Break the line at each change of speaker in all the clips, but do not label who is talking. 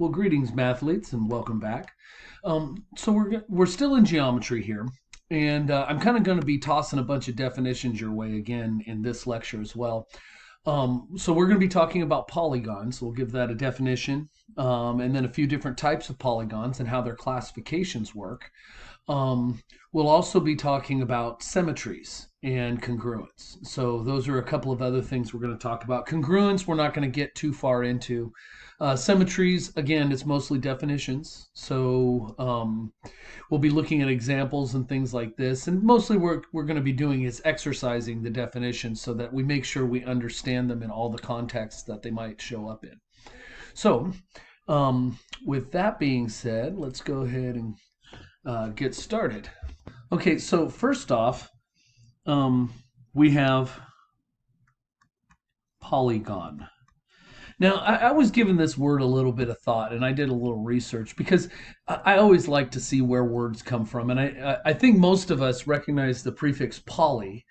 Well, greetings, mathletes, and welcome back. So we're still in geometry here, and I'm kind of going to be tossing a bunch of definitions your way again in this lecture as well. So we're going to be talking about polygons. We'll give that a definition, and then a few different types of polygons and how their classifications work. We'll also be talking about symmetries and congruence. So those are a couple of other things we're going to talk about. Congruence, we're not going to get too far into. Symmetries, again, it's mostly definitions. So we'll be looking at examples and things like this. And mostly what we're going to be doing is exercising the definitions so that we make sure we understand them in all the contexts that they might show up in. So with that being said, let's go ahead and get started. Okay, so first off, we have polygon. Now, I was giving this word a little bit of thought, and I did a little research because I always like to see where words come from. And I think most of us recognize the prefix poly,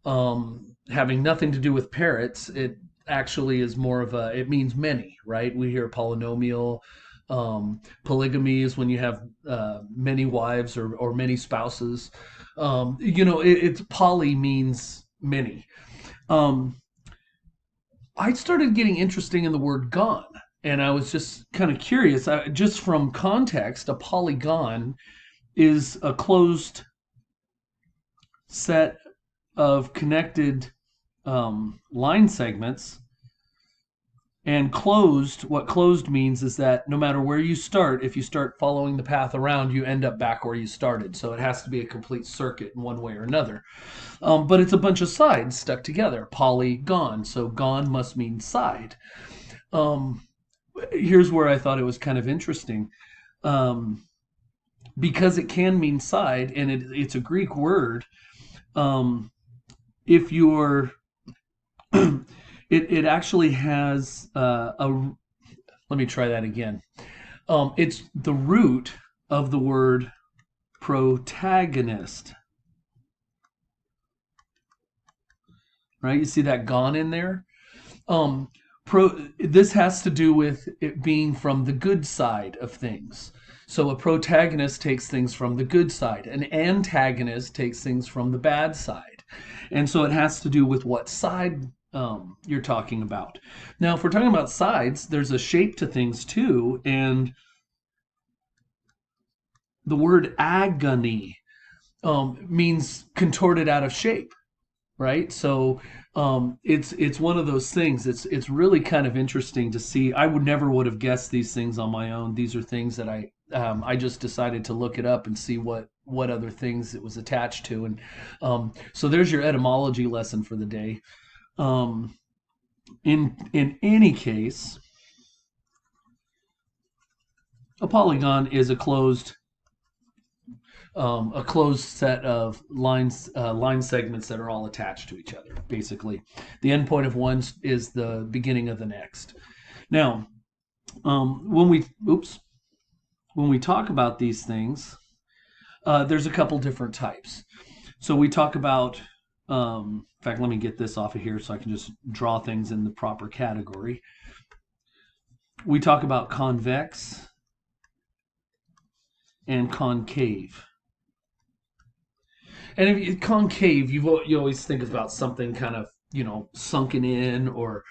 having nothing to do with parrots. It actually is more of it means many, right? We hear polynomial. Polygamy is when you have many wives or many spouses. It's poly means many. I started getting interesting in the word gon, and I was just kind of curious. Just from context, a polygon is a closed set of connected line segments. And closed, what closed means is that no matter where you start, if you start following the path around, you end up back where you started. So it has to be a complete circuit in one way or another. But it's a bunch of sides stuck together. Polygon. So gon must mean side. Here's where I thought it was kind of interesting. Because it can mean side, and it's a Greek word, if you're it actually has let me try that again. It's the root of the word protagonist. Right? You see that gon in there? This has to do with it being from the good side of things. So a protagonist takes things from the good side. An antagonist takes things from the bad side. And so it has to do with what side you're talking about. Now, if we're talking about sides, there's a shape to things too, and the word agony means contorted out of shape, right? So it's one of those things. It's really kind of interesting to see. I would have guessed these things on my own. These are things that I just decided to look it up and see what other things it was attached to, and so there's your etymology lesson for the day. In any case, a polygon is a closed set of line segments that are all attached to each other. Basically, the endpoint of one is the beginning of the next. Now, when we talk about these things, there's a couple different types. So we talk about, in fact, let me get this off of here so I can just draw things in the proper category. We talk about convex and concave. And if you, concave, you always think about something kind of, sunken in or,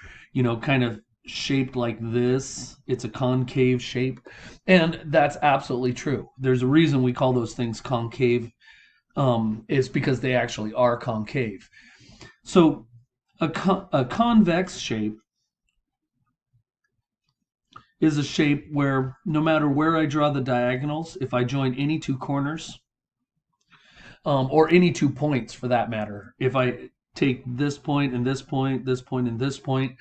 kind of shaped like this. It's a concave shape. And that's absolutely true. There's a reason we call those things concave. Is because they actually are concave. So a convex shape is a shape where no matter where I draw the diagonals, if I join any two corners, or any 2 points for that matter, if I take this point and this point, this point and this point,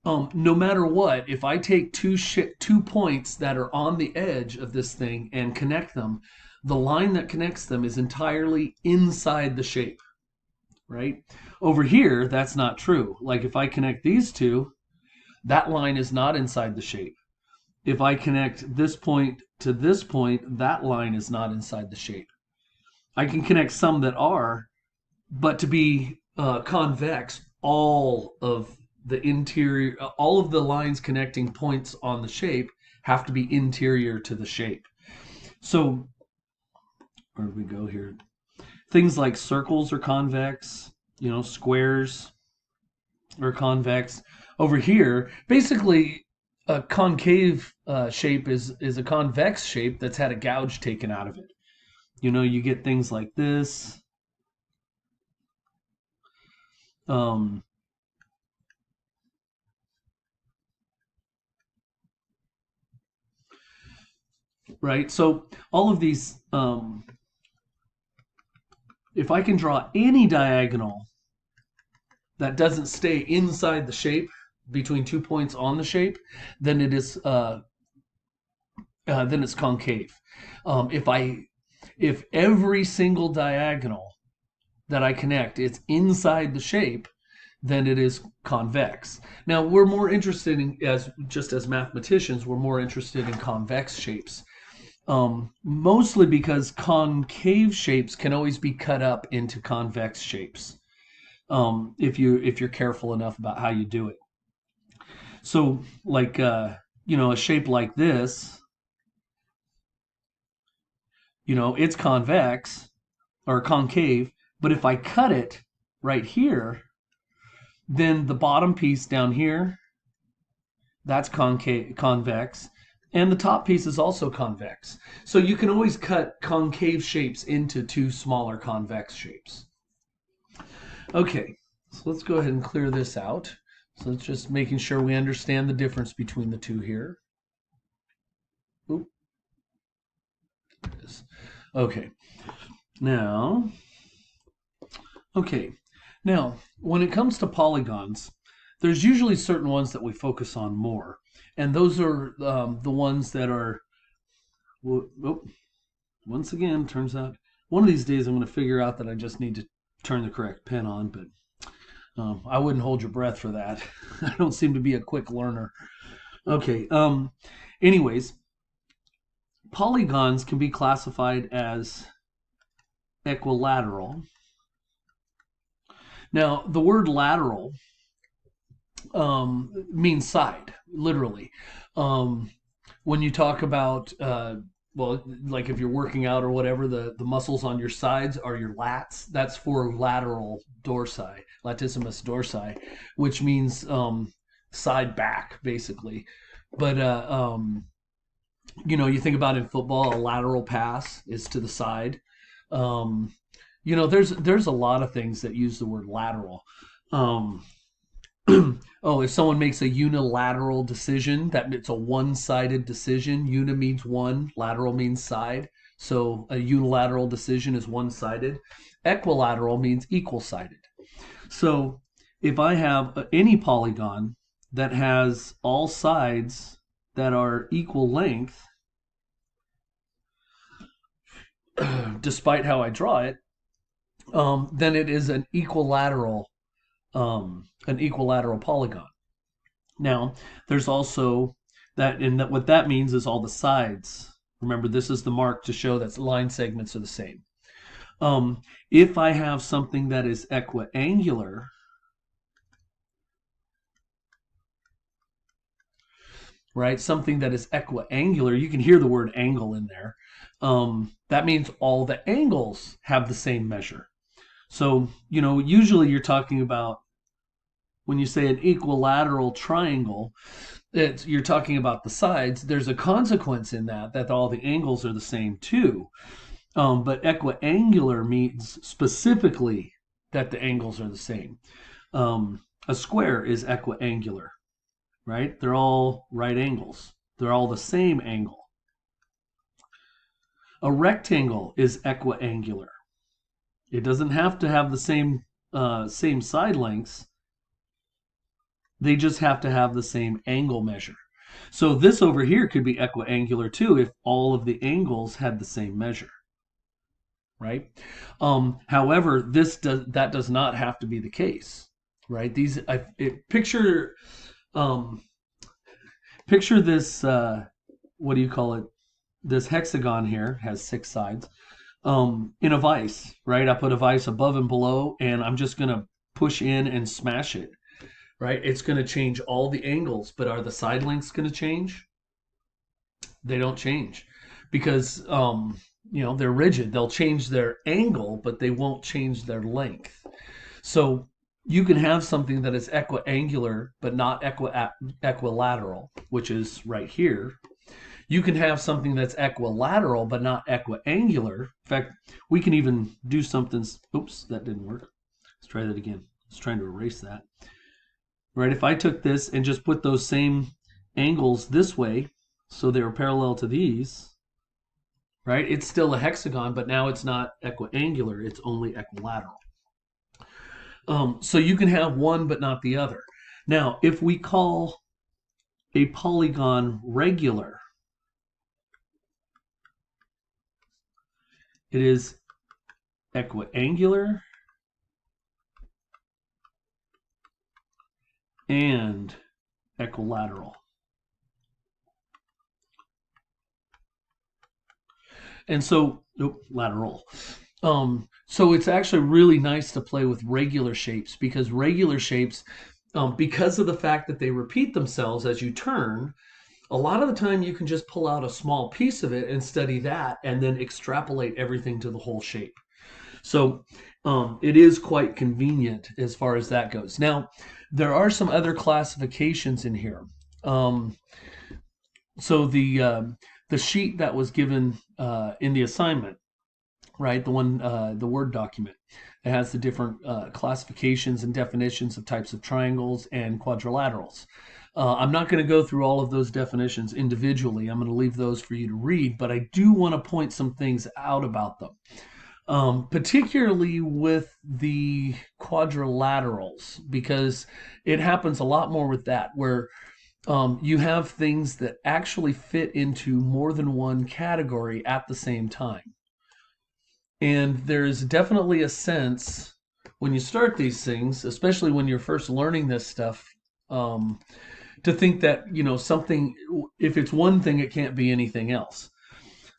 no matter what, if I take two points that are on the edge of this thing and connect them, the line that connects them is entirely inside the shape, right? Over here, that's not true. Like if I connect these two, that line is not inside the shape. If I connect this point to this point, that line is not inside the shape. I can connect some that are, but to be convex, all of the interior, all of the lines connecting points on the shape have to be interior to the shape. So where do we go here? Things like circles are convex, squares are convex. Over here, basically, a concave shape is a convex shape that's had a gouge taken out of it. You get things like this. Um, right? So all of these, if I can draw any diagonal that doesn't stay inside the shape between 2 points on the shape, then it's concave. If every single diagonal that I connect is inside the shape, then it is convex. Now we're more interested in, as mathematicians, we're more interested in convex shapes. Mostly because concave shapes can always be cut up into convex shapes, if you're careful enough about how you do it. So, like a shape like this, it's convex or concave, but if I cut it right here, then the bottom piece down here, that's convex, and the top piece is also convex. So you can always cut concave shapes into two smaller convex shapes. Okay, so let's go ahead and clear this out. So it's just making sure we understand the difference between the two here. Oop. There it is. Okay. Now, when it comes to polygons, there's usually certain ones that we focus on more. And those are the ones that are, once again, turns out, one of these days I'm going to figure out that I just need to turn the correct pen on, but I wouldn't hold your breath for that. I don't seem to be a quick learner. Okay. Anyways, polygons can be classified as equilateral. Now, the word lateral means side, literally. When you talk about, like if you're working out or whatever, the muscles on your sides are your lats. That's for lateral dorsi, latissimus dorsi, which means side back, basically. But you think about in football, a lateral pass is to the side. There's a lot of things that use the word lateral. If someone makes a unilateral decision, that it's a one-sided decision. Uni means one, lateral means side. So a unilateral decision is one-sided. Equilateral means equal-sided. So if I have any polygon that has all sides that are equal length, despite how I draw it, then it is an equilateral polygon. Now, there's also that, and what that means is all the sides. Remember, this is the mark to show that line segments are the same. If I have something that is equiangular, right? Something that is equiangular, you can hear the word angle in there. That means all the angles have the same measure. So, usually you're talking about, when you say an equilateral triangle, you're talking about the sides. There's a consequence in that all the angles are the same too. But equiangular means specifically that the angles are the same. A square is equiangular, right? They're all right angles. They're all the same angle. A rectangle is equiangular. It doesn't have to have the same side lengths. They just have to have the same angle measure. So this over here could be equiangular too if all of the angles had the same measure, right? However, that does not have to be the case, right? Picture this. What do you call it? This hexagon here has 6 sides. In a vise, right? I put a vise above and below, and I'm just gonna push in and smash it. Right? It's going to change all the angles, but are the side lengths going to change? They don't change because they're rigid. They'll change their angle, but they won't change their length. So you can have something that is equiangular but not equilateral, which is right here. You can have something that's equilateral but not equiangular. In fact, we can even do something. Oops, that didn't work. Let's try that again. I was trying to erase that. Right, if I took this and just put those same angles this way, so they were parallel to these, right? It's still a hexagon, but now it's not equiangular, it's only equilateral. So you can have one but not the other. Now, if we call a polygon regular, it is equiangular and equilateral. And so, lateral. So it's actually really nice to play with regular shapes because regular shapes, because of the fact that they repeat themselves as you turn, a lot of the time you can just pull out a small piece of it and study that and then extrapolate everything to the whole shape. So it is quite convenient as far as that goes. Now, there are some other classifications in here. So the sheet that was given in the assignment, right, the Word document, it has the different classifications and definitions of types of triangles and quadrilaterals. I'm not going to go through all of those definitions individually. I'm going to leave those for you to read, but I do want to point some things out about them, particularly with the quadrilaterals, because it happens a lot more with that, where you have things that actually fit into more than one category at the same time. And there's definitely a sense when you start these things, especially when you're first learning this stuff, to think that, something, if it's one thing, it can't be anything else.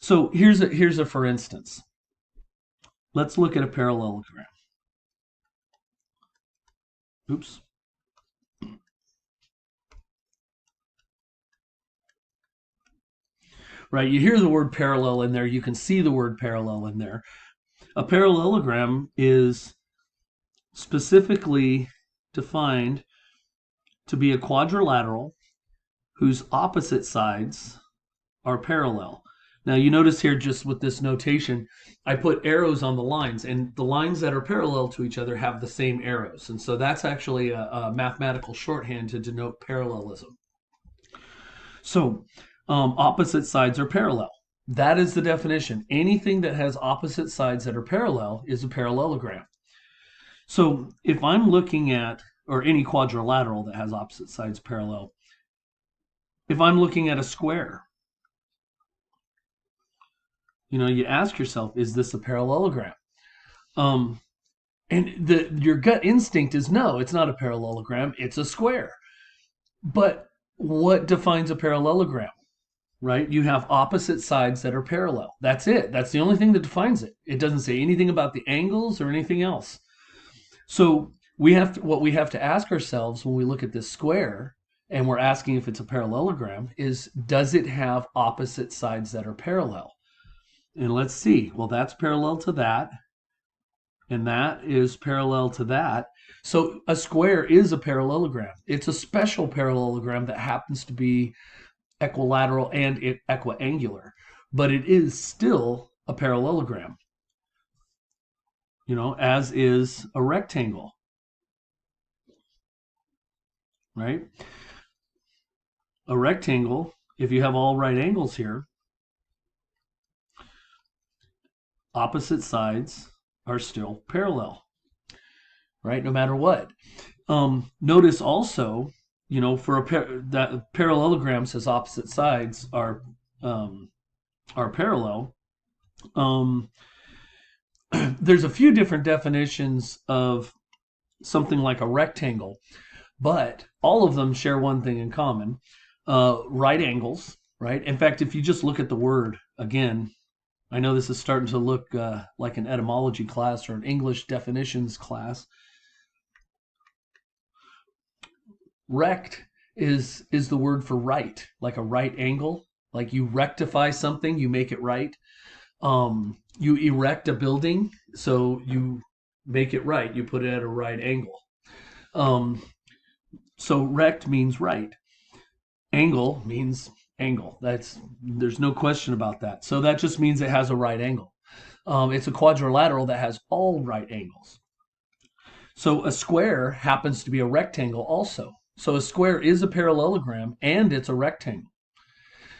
So here's a for instance. Let's look at a parallelogram. Oops. Right, you hear the word parallel in there, you can see the word parallel in there. A parallelogram is specifically defined to be a quadrilateral whose opposite sides are parallel. Now you notice here, just with this notation, I put arrows on the lines, and the lines that are parallel to each other have the same arrows. And so that's actually a mathematical shorthand to denote parallelism. So opposite sides are parallel. That is the definition. Anything that has opposite sides that are parallel is a parallelogram. So if I'm looking at, or any quadrilateral that has opposite sides parallel, if I'm looking at a square, you ask yourself, is this a parallelogram? And your gut instinct is no, it's not a parallelogram, it's a square. But what defines a parallelogram? Right? You have opposite sides that are parallel. That's it. That's the only thing that defines it. It doesn't say anything about the angles or anything else. So what we have to ask ourselves when we look at this square and we're asking if it's a parallelogram is, does it have opposite sides that are parallel? And let's see. Well, that's parallel to that, and that is parallel to that. So a square is a parallelogram. It's a special parallelogram that happens to be equilateral and equiangular, but it is still a parallelogram, as is a rectangle, right? A rectangle, if you have all right angles here, opposite sides are still parallel, right? No matter what. Notice also, for that parallelogram says opposite sides are parallel. There's a few different definitions of something like a rectangle, but all of them share one thing in common: right angles. Right. In fact, if you just look at the word again, I know this is starting to look like an etymology class or an English definitions class. Rect is the word for right, like a right angle. Like you rectify something, you make it right. You erect a building, so you make it right. You put it at a right angle. Um, so rect means right. Angle means angle. There's no question about that. So that just means it has a right angle. It's a quadrilateral that has all right angles. So a square happens to be a rectangle also. So a square is a parallelogram and it's a rectangle.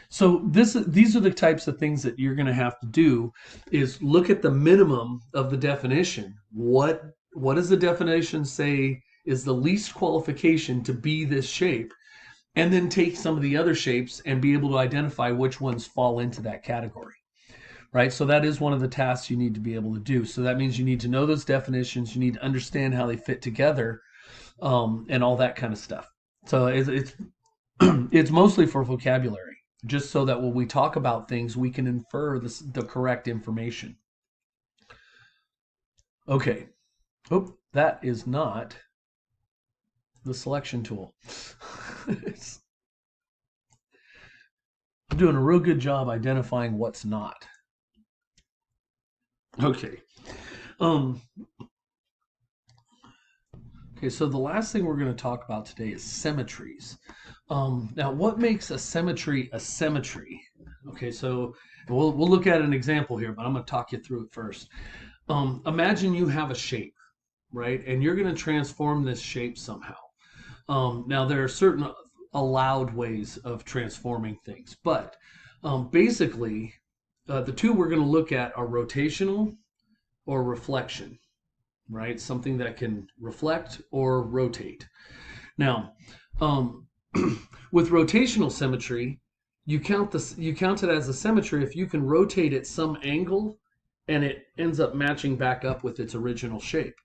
So these are the types of things that you're going to have to do is look at the minimum of the definition. What does the definition say is the least qualification to be this shape? And then take some of the other shapes and be able to identify which ones fall into that category. Right? So that is one of the tasks you need to be able to do. So that means you need to know those definitions, you need to understand how they fit together, and all that kind of stuff. So it's it's mostly for vocabulary, just so that when we talk about things, we can infer the correct information. Okay. Oh, that is not the selection tool. I'm doing a real good job identifying what's not. Okay. Um, okay, so the last thing we're going to talk about today is symmetries. Now, what makes a symmetry a symmetry? Okay, so we'll look at an example here, but I'm going to talk you through it first. Imagine you have a shape, right? And you're going to transform this shape somehow. Now, there are certain allowed ways of transforming things, but basically, the two we're going to look at are rotational or reflection, right? Something that can reflect or rotate. Now, um, with rotational symmetry, you count it as a symmetry if you can rotate at some angle and it ends up matching back up with its original shape.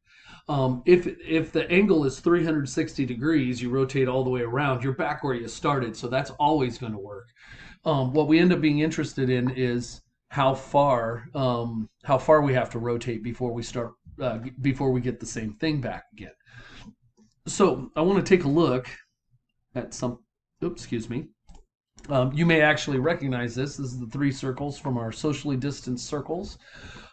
If the angle is 360 degrees, you rotate all the way around, you're back where you started, so that's always going to work. What we end up being interested in is how far we have to rotate before we get the same thing back again. So I want to take a look at some. Oops, excuse me. You may actually recognize this. This is the three circles from our socially distanced circles.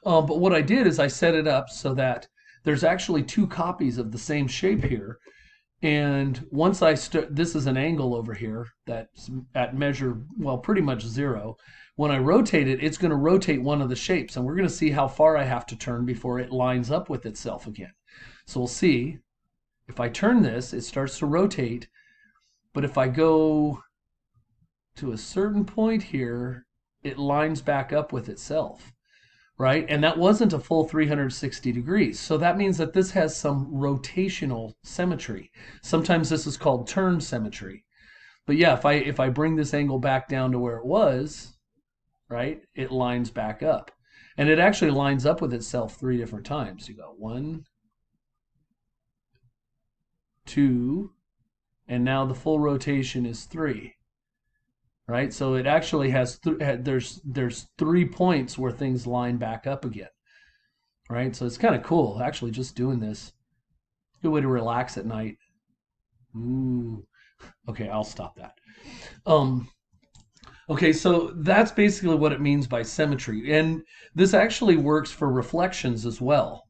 But what I did is I set it up so that there's actually two copies of the same shape here. And once this is an angle over here that's at measure, well, pretty much 0. When I rotate it, it's going to rotate one of the shapes, and we're going to see how far I have to turn before it lines up with itself again. So we'll see. If I turn this, it starts to rotate, but if I go to a certain point here, it lines back up with itself, right? And that wasn't a full 360 degrees. So that means that this has some rotational symmetry. Sometimes this is called turn symmetry. But yeah, if I bring this angle back down to where it was, right, it lines back up. And it actually lines up with itself 3 different times. You go 1, 2, and now the full rotation is 3. Right? So it actually has there's 3 points where things line back up again. Right? So it's kind of cool actually just doing this. Good way to relax at night. Ooh. Okay, I'll stop that. Okay, so that's basically what it means by symmetry. And this actually works for reflections as well.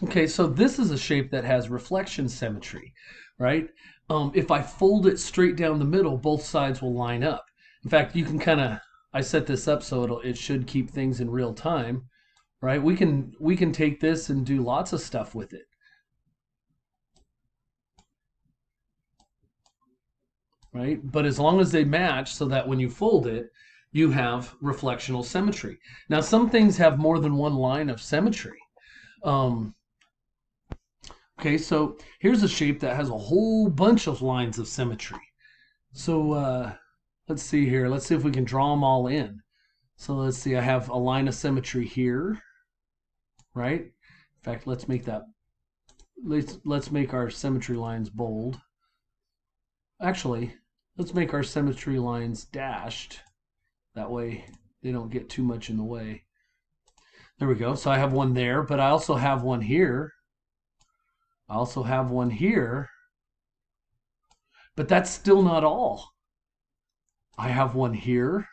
Okay, so this is a shape that has reflection symmetry, right? If I fold it straight down the middle, both sides will line up. In fact, you can I set this up so it should keep things in real time, right? We can take this and do lots of stuff with it. Right? But as long as they match so that when you fold it, you have reflectional symmetry. Now, some things have more than one line of symmetry. Okay, so here's a shape that has a whole bunch of lines of symmetry. So let's see here. Let's see if we can draw them all in. So let's see, I have a line of symmetry here, right? In fact, let's make our symmetry lines bold. Actually, let's make our symmetry lines dashed. That way they don't get too much in the way. There we go. So I have one there, but I also have one here. I also have one here. But that's still not all. I have one here.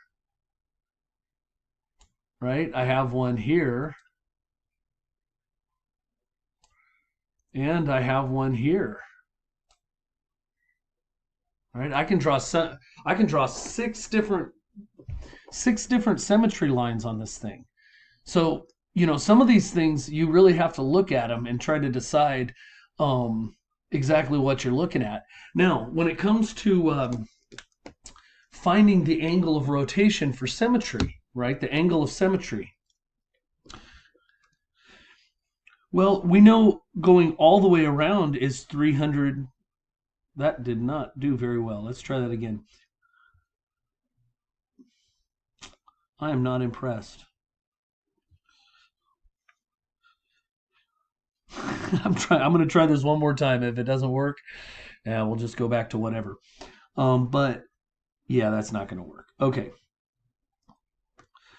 right? I have one here, and I have one here, right? I can draw six different symmetry lines on this thing. So, some of these things you really have to look at them and try to decide um, exactly what you're looking at. Now, when it comes to finding the angle of rotation for symmetry, right? The angle of symmetry. Well, we know going all the way around is 300. That did not do very well. Let's try that again. I am not impressed. I'm going to try this one more time. If it doesn't work, yeah, we'll just go back to whatever. But yeah, that's not going to work. Okay.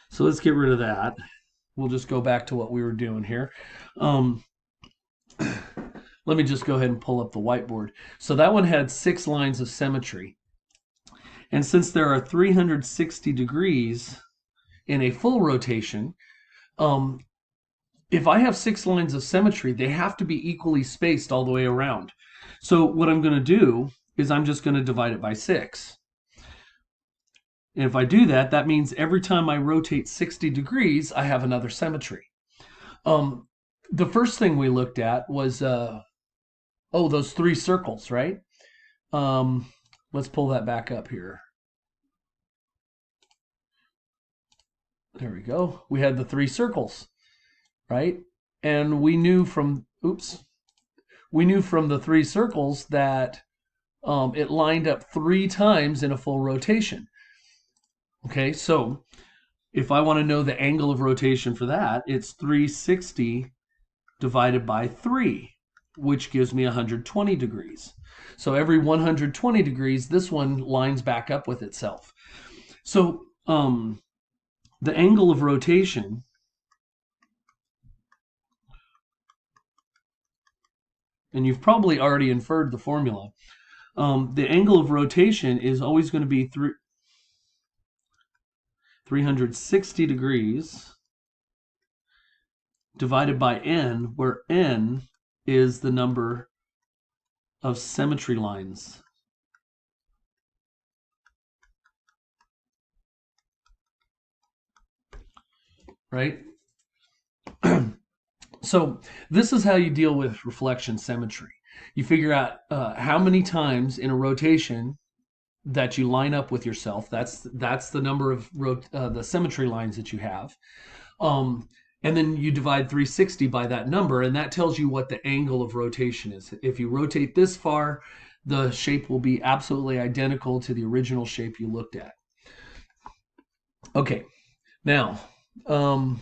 So let's get rid of that. We'll just go back to what we were doing here. Um, let me just go ahead and pull up the whiteboard. So that one had 6 lines of symmetry. And since there are 360 degrees in a full rotation, um, if I have 6 lines of symmetry, they have to be equally spaced all the way around. So what I'm going to do is I'm just going to divide it by 6. And if I do that, that means every time I rotate 60 degrees, I have another symmetry. The first thing we looked at was, those 3 circles, right? Let's pull that back up here. There we go. We had the 3 circles, right? And we knew from the 3 circles that it lined up 3 times in a full rotation. Okay, so if I want to know the angle of rotation for that, it's 360 divided by 3, which gives me 120 degrees. So every 120 degrees, this one lines back up with itself. So the angle of rotation and you've probably already inferred the formula. The angle of rotation is always going to be 360 degrees divided by n, where n is the number of symmetry lines. Right? So this is how you deal with reflection symmetry. You figure out how many times in a rotation that you line up with yourself. That's the number of the symmetry lines that you have. And then you divide 360 by that number, and that tells you what the angle of rotation is. If you rotate this far, the shape will be absolutely identical to the original shape you looked at. Okay, now I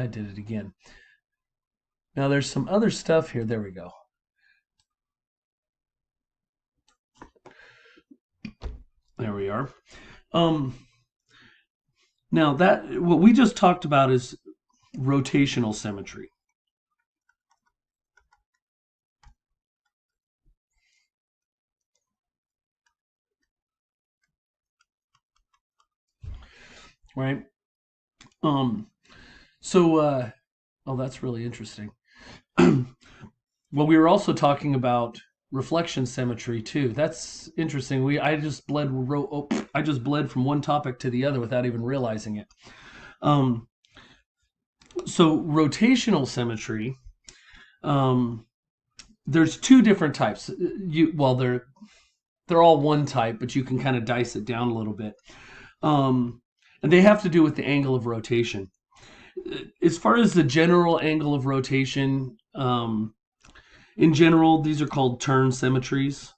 did it again. Now there's some other stuff here. There we go. There we are. Now that what we just talked about is rotational symmetry. Right? That's really interesting. Well, we were also talking about reflection symmetry too. That's interesting. I just bled from one topic to the other without even realizing it. So rotational symmetry, there's 2 different types. They're all one type, but you can kind of dice it down a little bit. And they have to do with the angle of rotation. As far as the general angle of rotation, in general, these are called turn symmetries.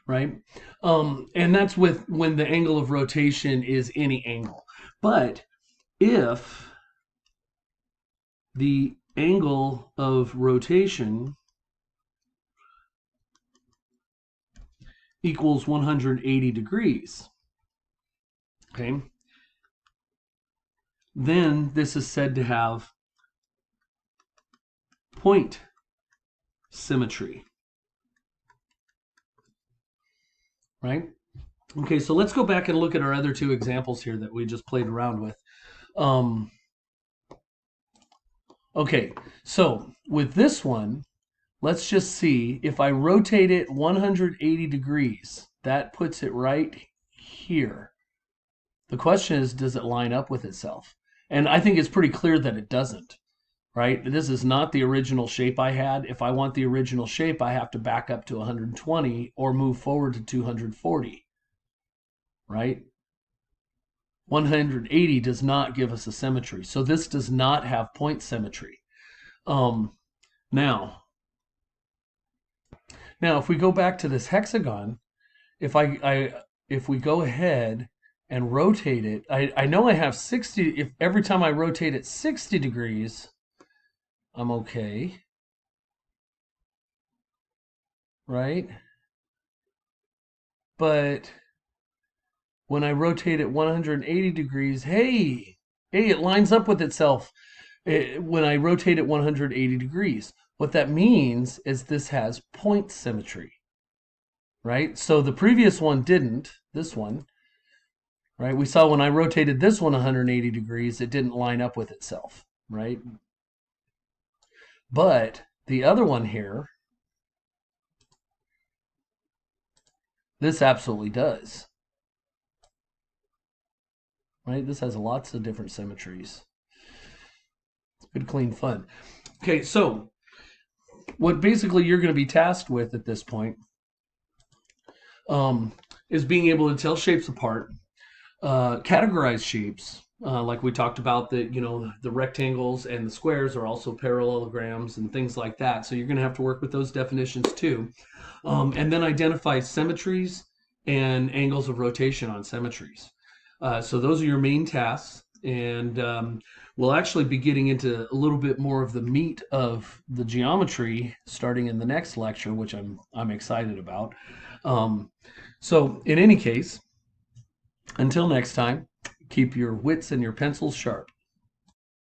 Right? And that's when the angle of rotation is any angle. But if the angle of rotation equals 180 degrees, okay, then this is said to have point symmetry. right? Okay, so let's go back and look at our other two examples here that we just played around with. Um, okay, so with this one, let's just see if I rotate it 180 degrees, that puts it right here. The question is, does it line up with itself? And I think it's pretty clear that it doesn't, right? This is not the original shape I had. If I want the original shape, I have to back up to 120 or move forward to 240, right? 180 does not give us a symmetry. So this does not have point symmetry. Um, now, if we go back to this hexagon, if we go ahead and rotate it, I know I have 60. If every time I rotate it 60 degrees, I'm okay, right? But when I rotate it 180 degrees, hey, it lines up with itself. When I rotate it 180 degrees, what that means is this has point symmetry, right? So the previous one didn't, this one, right? We saw when I rotated this one 180 degrees, it didn't line up with itself, right? But the other one here, this absolutely does, right? This has lots of different symmetries. It's good, clean fun. Okay, so what basically you're going to be tasked with at this point um, is being able to tell shapes apart, categorize shapes, like we talked about, that the rectangles and the squares are also parallelograms and things like that. So you're going to have to work with those definitions too, and then identify symmetries and angles of rotation on symmetries. So those are your main tasks, and we'll actually be getting into a little bit more of the meat of the geometry starting in the next lecture, which I'm excited about. So in any case, until next time, keep your wits and your pencils sharp.